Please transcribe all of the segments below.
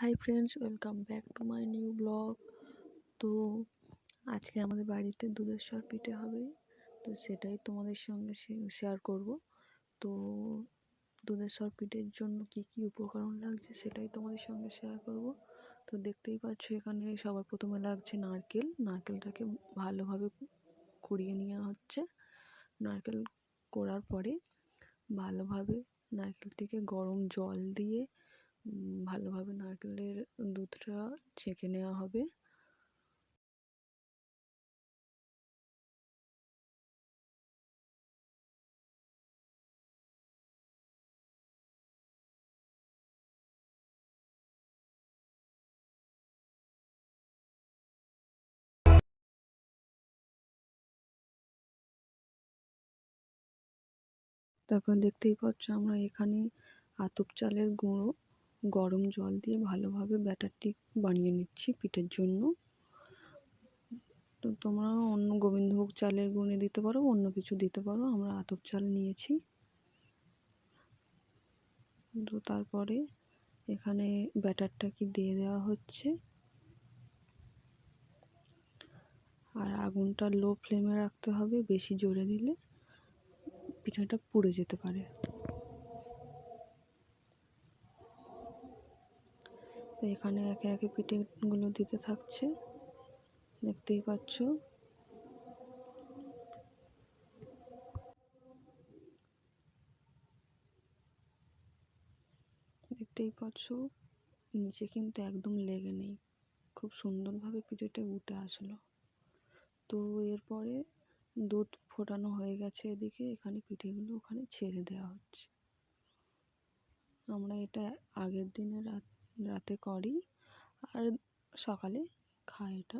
Hi friends, welcome back to my new blog. তো আজকে আমাদের বাড়িতে দুধের সর পিঠে হবে, তো সেটাই তোমাদের সঙ্গে শেয়ার করব। তো দুধের সর পিঠের জন্য কি কি উপকরণ লাগছে সেটাই তোমাদের সঙ্গে শেয়ার করব। তো দেখতেই পাচ্ছ এখানে সবার প্রথমে লাগছে নারকেলটাকে ভালোভাবে কুড়িয়ে নেওয়া হচ্ছে। নারকেল কোড়ার পরে ভালোভাবে নারকেলটিকে গরম জল দিয়ে ভালোভাবে নারকেলের দুধটা ছেঁকে নেওয়া হবে। তারপর দেখতেই পাচ্ছ আমরা এখানে আতপ চালের গুঁড়ো গরম জল দিয়ে ভালোভাবে ব্যাটারটি বানিয়ে নিচ্ছি পিঠের জন্য। তো তোমরা অন্য গোবিন্দভোগ চালের গুঁড়ো দিতে পারো, অন্য কিছু দিতে পারো, আমরা আতপ চাল নিয়েছি। তো তারপরে এখানে ব্যাটারটাকে দিয়ে দেওয়া হচ্ছে, আর আগুনটা লো ফ্লেমে রাখতে হবে, বেশি জোরে দিলে পিঠাটা পুড়ে যেতে পারে। তো এখানে একে একে পিঠেগুলো দিতে থাকছে, দেখতেই পাচ্ছ। নিচে কিন্তু একদম লেগে নেই, খুব সুন্দরভাবে পিঠেটা উঠে আসলো। তো এরপরে দুধ ফোটানো হয়ে গেছে, এদিকে এখানে পিঠেগুলো ওখানে ছেড়ে দেওয়া হচ্ছে। আমরা এটা আগের দিনে রাতে করি আর সকালে খাই এটা।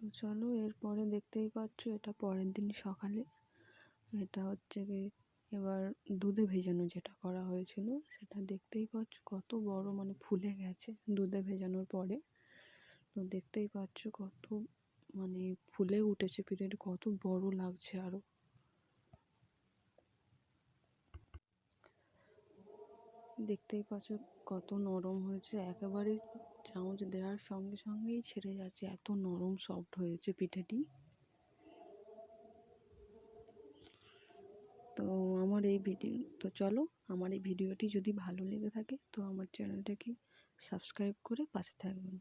তো চলো, এরপরে দেখতেই পাচ্ছ এটা পরের দিন সকালে। এটা হচ্ছে কি, এবার দুধে ভেজানো যেটা করা হয়েছিল সেটা দেখতেই পাচ্ছ কত বড়, মানে ফুলে গেছে দুধে ভেজানোর পরে। তো দেখতেই পাচ্ছ কত মানে ফুলে উঠেছে পিঠেটা, কত বড় লাগছে আরো। দেখতেই পাচ্ছ কত নরম হয়েছে, একেবারে চামচ দেওয়ার সঙ্গে সঙ্গেই ছেড়ে যাচ্ছে, এত নরম সফট হয়েছে পিঠেটি। তো চলো, আমার এই ভিডিওটি যদি ভালো লেগে থাকে তো আমার চ্যানেলটাকে সাবস্ক্রাইব করে পাশে থাকবেন।